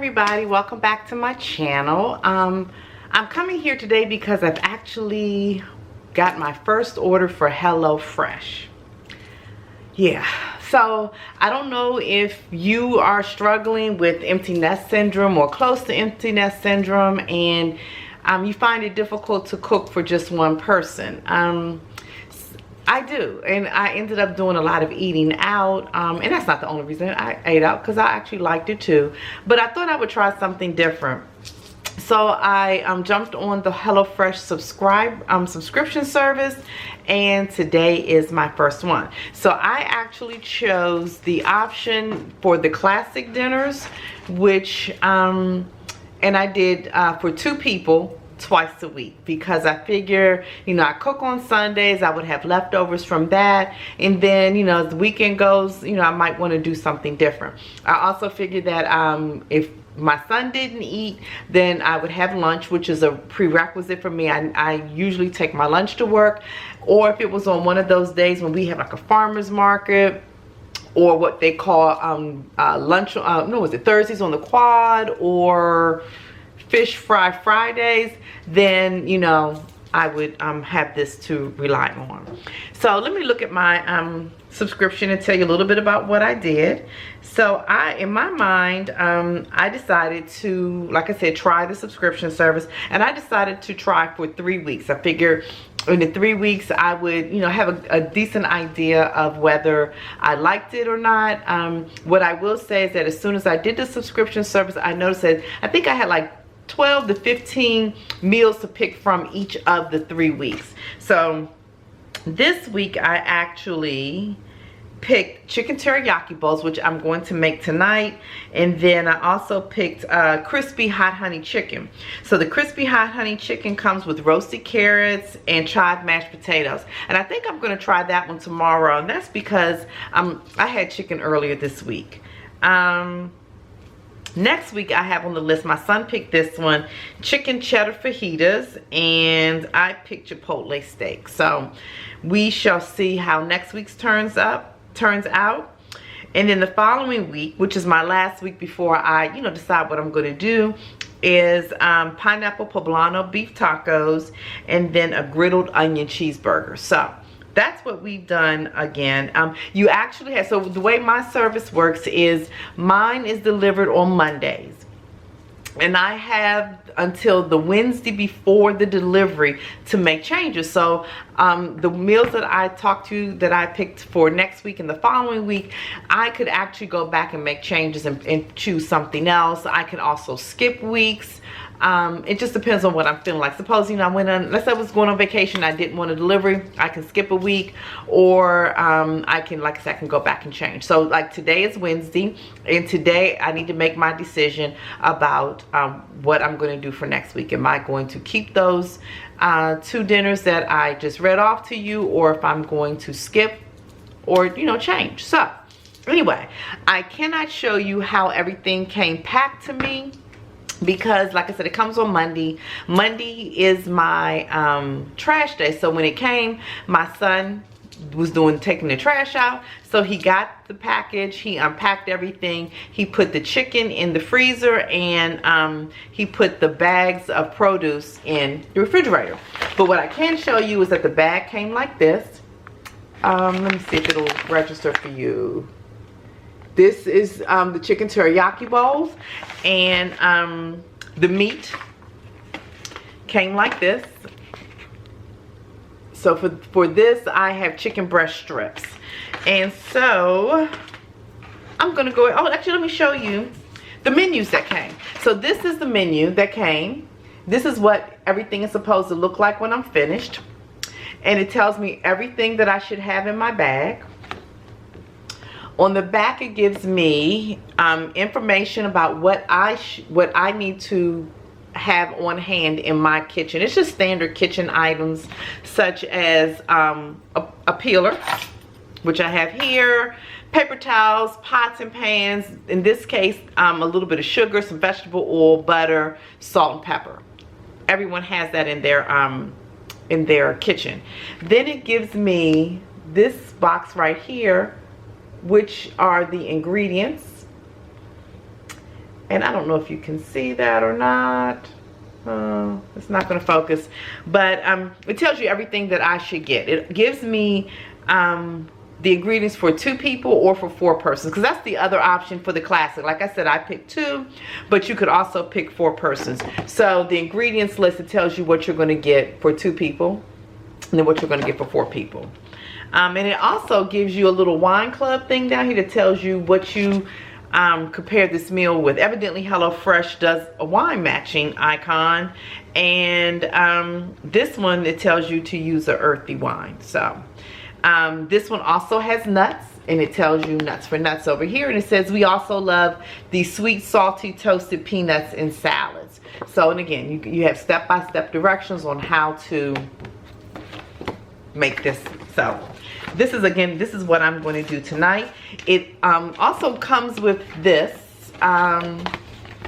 everybody, welcome back to my channel. I'm coming here today because I've actually got my first order for HelloFresh. Yeah, so I don't know if you are struggling with empty nest syndrome or close to empty nest syndrome and you find it difficult to cook for just one person. I do, and I ended up doing a lot of eating out, and that's not the only reason I ate out, because I actually liked it too, but I thought I would try something different. So I jumped on the HelloFresh subscription service, and today is my first one. So I actually chose the option for the classic dinners, which and I did for 2 people twice a week, because I figure, you know, I cook on Sundays, I would have leftovers from that, and then, you know, as the weekend goes, you know, I might want to do something different. I also figured that if my son didn't eat, then I would have lunch, which is a prerequisite for me. I usually take my lunch to work, or if it was on one of those days when we have like a farmer's market, or what they call lunch, no, was it Thursdays on the quad, or fish fry Fridays, then, you know, I would have this to rely on. So let me look at my subscription and tell you a little bit about what I did. So in my mind, I decided to, like I said, try the subscription service, and I decided to try for 3 weeks. I figured in the 3 weeks I would, you know, have a decent idea of whether I liked it or not. What I will say is that as soon as I did the subscription service, I noticed that I think I had like 12 to 15 meals to pick from each of the 3 weeks. So this week I actually picked chicken teriyaki bowls, which I'm going to make tonight, and then I also picked crispy hot honey chicken. So the crispy hot honey chicken comes with roasted carrots and chive mashed potatoes, and I think I'm going to try that one tomorrow, and that's because I had chicken earlier this week. Next week I have on the list, my son picked this one, chicken cheddar fajitas, and I picked chipotle steak. So we shall see how next week's turns out. And then the following week, which is my last week before I, you know, decide what I'm going to do, is pineapple poblano beef tacos, and then a griddled onion cheeseburger. So that's what we've done again. You actually have, so the way my service works is mine is delivered on Mondays, and I have until the Wednesday before the delivery to make changes. So the meals that I talked to that I picked for next week and the following week, I could actually go back and make changes and choose something else. I can also skip weeks. It just depends on what I'm feeling like. Suppose, you know, let's say I was going on vacation, I didn't want a delivery, I can skip a week, or I can, like I said, I can go back and change. So like today is Wednesday, and today I need to make my decision about what I'm going to do for next week. Am I going to keep those 2 dinners that I just read off to you, or if I'm going to skip or, you know, change. So anyway, I cannot show you how everything came packed to me, because like I said, it comes on Monday. Monday is my trash day. So when it came, my son was taking the trash out, so he got the package, he unpacked everything, he put the chicken in the freezer, and he put the bags of produce in the refrigerator. But what I can show you is that the bag came like this. Let me see if it'll register for you. This is the chicken teriyaki bowls, and the meat came like this. So for this, I have chicken breast strips. And so I'm gonna go, oh, actually let me show you the menus that came. So this is the menu that came. This is what everything is supposed to look like when I'm finished. And it tells me everything that I should have in my bag. On the back, it gives me information about what I need to have on hand in my kitchen. It's just standard kitchen items, such as a peeler, which I have here, paper towels, pots and pans, in this case a little bit of sugar, some vegetable oil, butter, salt and pepper. Everyone has that in their kitchen. Then it gives me this box right here, which are the ingredients. And I don't know if you can see that or not. It's not going to focus, but it tells you everything that I should get. It gives me the ingredients for 2 people or for 4 persons, because that's the other option for the classic. Like I said, I picked 2, but you could also pick 4 persons. So the ingredients list, it tells you what you're going to get for 2 people and then what you're going to get for 4 people. And it also gives you a little wine club thing down here that tells you what you compare this meal with. Evidently HelloFresh does a wine matching icon, and this one, it tells you to use an earthy wine. So this one also has nuts, and it tells you nuts for nuts over here, and it says we also love the sweet, salty, toasted peanuts in salads. So, and again, you have step-by-step directions on how to make this. So this is, again, this is what I'm going to do tonight. It also comes with this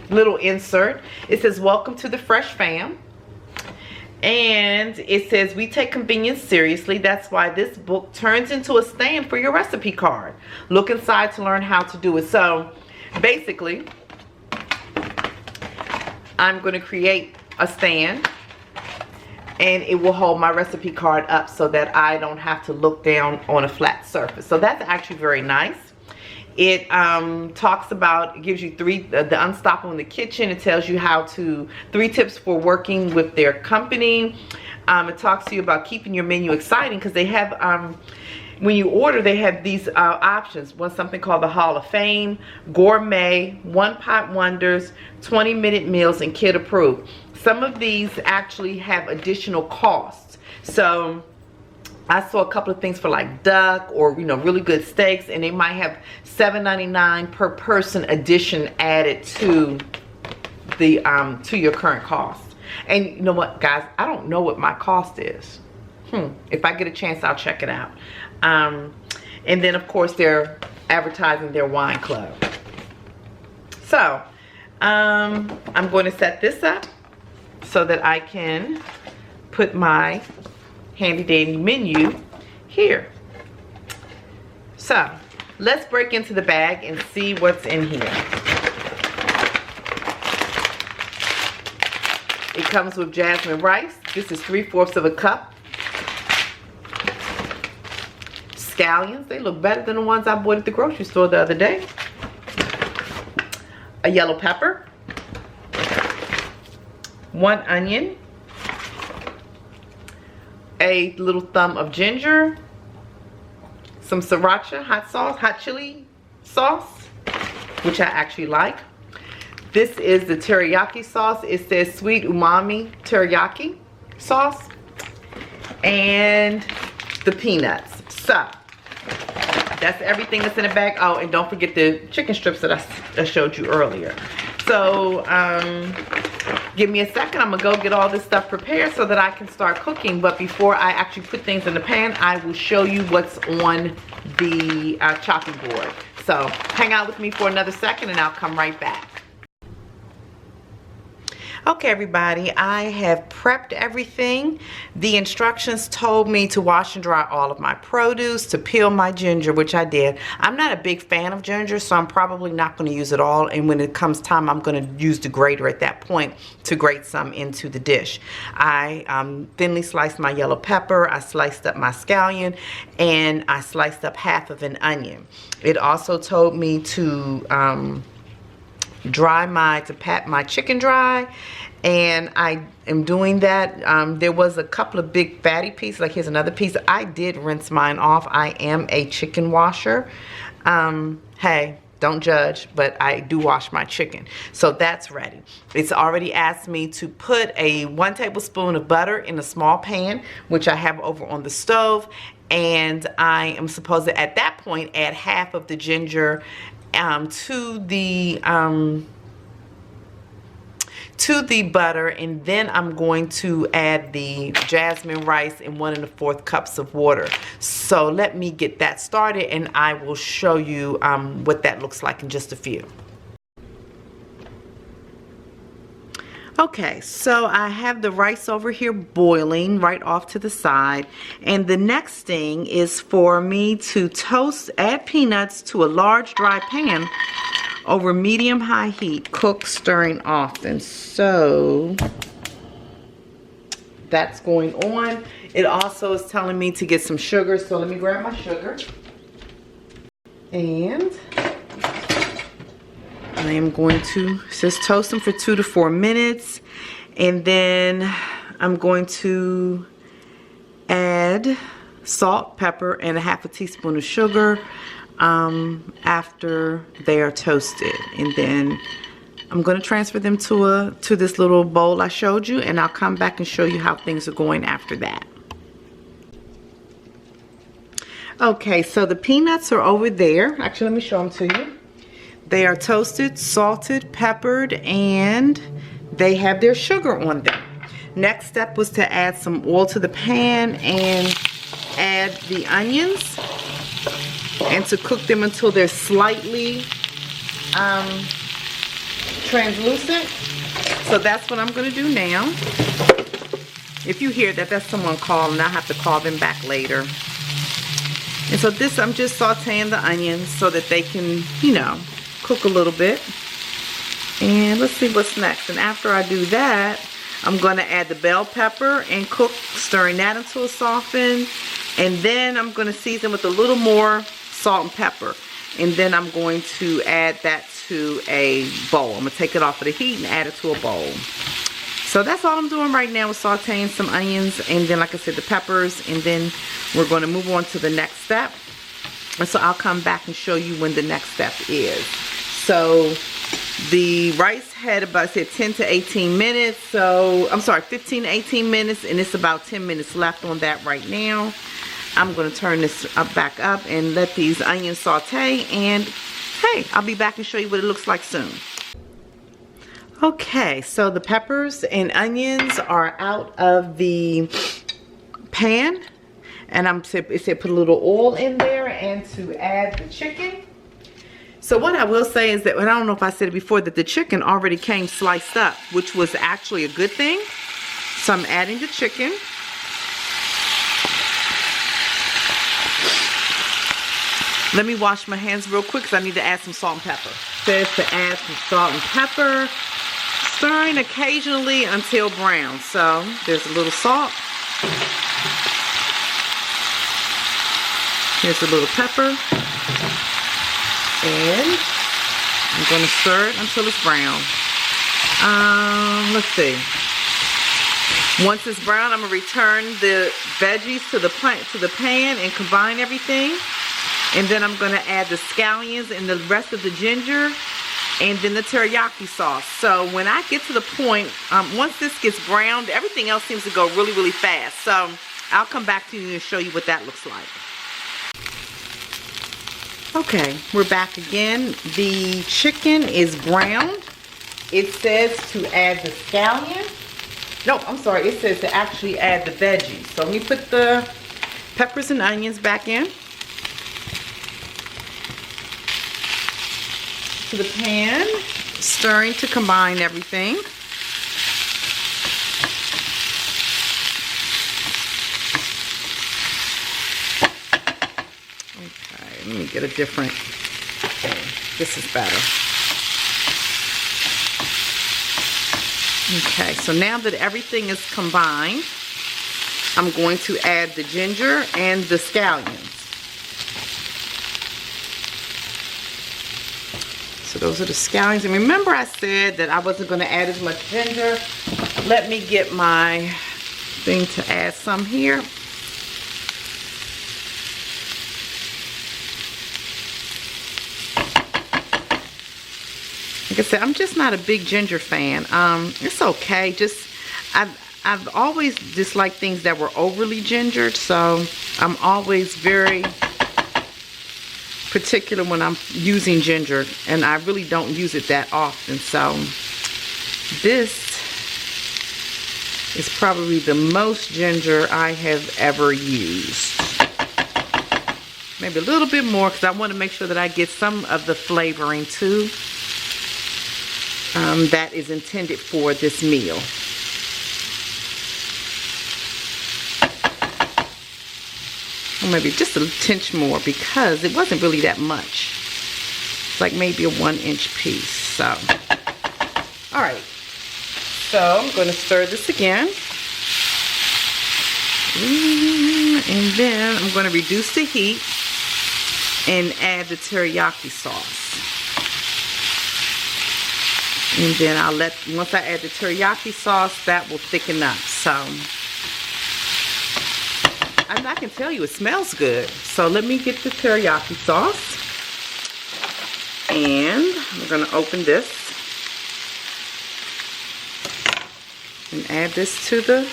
little insert. It says, welcome to the Fresh Fam. And it says, we take convenience seriously. That's why this book turns into a stand for your recipe card. Look inside to learn how to do it. So basically, I'm going to create a stand, and it will hold my recipe card up so that I don't have to look down on a flat surface. So that's actually very nice. It talks about, it gives you the Unstoppable in the Kitchen. It tells you how to, 3 tips for working with their company. It talks to you about keeping your menu exciting, because they have, when you order, they have these options. One, something called the Hall of Fame, Gourmet, One Pot Wonders, 20-minute meals, and Kid Approved. Some of these actually have additional costs. So I saw a couple of things for like duck or, you know, really good steaks, and they might have $7.99 per person addition added to the to your current cost. And you know what, guys, I don't know what my cost is. If I get a chance, I'll check it out. And then of course they're advertising their wine club. So I'm going to set this up so that I can put my handy dandy menu here. So let's break into the bag and see what's in here. It comes with jasmine rice. This is 3/4 of a cup. Scallions, they look better than the ones I bought at the grocery store the other day. A yellow pepper, 1 onion, a little thumb of ginger, some sriracha hot chili sauce, which I actually like. This is the teriyaki sauce. It says sweet umami teriyaki sauce, and the peanuts. So that's everything that's in the bag. Oh, and don't forget the chicken strips that I showed you earlier. So give me a second. I'm gonna go get all this stuff prepared so that I can start cooking. But before I actually put things in the pan, I will show you what's on the chopping board. So hang out with me for another second and I'll come right back. Okay, everybody, I have prepped everything. The instructions told me to wash and dry all of my produce, to peel my ginger, which I did. I'm not a big fan of ginger, so I'm probably not going to use it all. And when it comes time, I'm going to use the grater at that point to grate some into the dish. I thinly sliced my yellow pepper. I sliced up my scallion, and I sliced up half of an onion. It also told me to pat my chicken dry, and I am doing that. There was a couple of big fatty pieces. Like here's another piece. I did rinse mine off. I am a chicken washer. Hey, don't judge, but I do wash my chicken. So that's ready. It's already asked me to put 1 tablespoon of butter in a small pan, which I have over on the stove, and I am supposed to at that point add half of the ginger to the butter, and then I'm going to add the jasmine rice in 1 1/4 cups of water. So let me get that started, and I will show you what that looks like in just a few. Okay, so I have the rice over here boiling right off to the side, and the next thing is for me to add peanuts to a large dry pan over medium-high heat. Cook, stirring often. So that's going on. It also is telling me to get some sugar. So let me grab my sugar. And I am going to just toast them for 2 to 4 minutes. And then I'm going to add salt, pepper, and a half a teaspoon of sugar after they are toasted. And then I'm going to transfer them to this little bowl I showed you, and I'll come back and show you how things are going after that. Okay, so the peanuts are over there. Actually, let me show them to you. They are toasted, salted, peppered, and they have their sugar on them. Next step was to add some oil to the pan and add the onions and to cook them until they're slightly translucent. So that's what I'm going to do now. If you hear that, that's someone calling. I'll have to call them back later. And so this, I'm just sauteing the onions so that they can, you know, cook a little bit. And let's see what's next. And after I do that, I'm going to add the bell pepper and cook, stirring that until it's softened. And then I'm going to season with a little more salt and pepper. And then I'm going to add that to a bowl. I'm going to take it off of the heat and add it to a bowl. So that's all I'm doing right now, is sauteing some onions and then, like I said, the peppers, and then we're going to move on to the next step. And so I'll come back and show you when the next step is. So the rice had about, I said, 10 to 18 minutes. So I'm sorry, 15 to 18 minutes, and it's about 10 minutes left on that right now. I'm going to turn this back up and let these onions saute, and hey, I'll be back and show you what it looks like soon. Okay, so the peppers and onions are out of the pan, and it said put a little oil in there and to add the chicken. So what I will say is that, and I don't know if I said it before, that the chicken already came sliced up, which was actually a good thing. So I'm adding the chicken. Let me wash my hands real quick because I need to add some salt and pepper. It says to add some salt and pepper. Stirring occasionally until brown. So there's a little salt. Here's a little pepper. And I'm going to stir it until it's brown. Let's see. Once it's brown, I'm going to return the veggies to the pan and combine everything. And then I'm going to add the scallions and the rest of the ginger, and then the teriyaki sauce. So when I get to the point, once this gets browned, everything else seems to go really, really fast. So I'll come back to you and show you what that looks like. Okay, we're back again. The chicken is browned. It says to add the scallion. No, I'm sorry. It says to actually add the veggies. So let me put the peppers and onions back in to the pan, stirring to combine everything. Okay, let me get a different, okay, this is better. Okay, so now that everything is combined, I'm going to add the ginger and the scallions. So those are the scallions. And remember I said that I wasn't going to add as much ginger. Let me get my thing to add some here. Like I said, I'm just not a big ginger fan. It's okay. I've always disliked things that were overly gingered, so I'm always very particular when I'm using ginger, and I really don't use it that often. So this is probably the most ginger I have ever used. Maybe a little bit more because I want to make sure that I get some of the flavoring too that is intended for this meal. Or maybe just a tinge more because it wasn't really that much. like maybe a 1-inch piece. So, all right. So I'm going to stir this again. And then I'm going to reduce the heat and add the teriyaki sauce. And then once I add the teriyaki sauce, that will thicken up. So, I can tell you it smells good. So let me get the teriyaki sauce. And I'm going to open this. And add this to the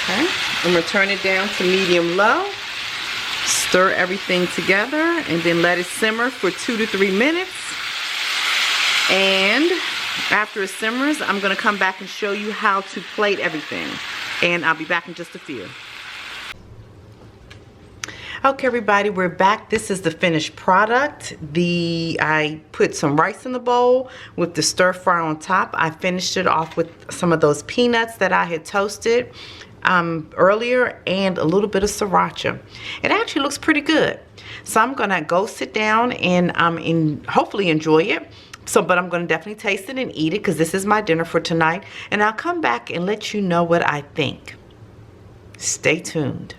Okay, I'm going to turn it down to medium-low, stir everything together, and then let it simmer for 2 to 3 minutes. And after it simmers, I'm going to come back and show you how to plate everything. And I'll be back in just a few. Okay, everybody, we're back. This is the finished product. I put some rice in the bowl with the stir fry on top. I finished it off with some of those peanuts that I had toasted earlier and a little bit of sriracha. It actually looks pretty good. So I'm gonna go sit down and hopefully enjoy it. But I'm gonna definitely taste it and eat it because this is my dinner for tonight. And I'll come back and let you know what I think. Stay tuned.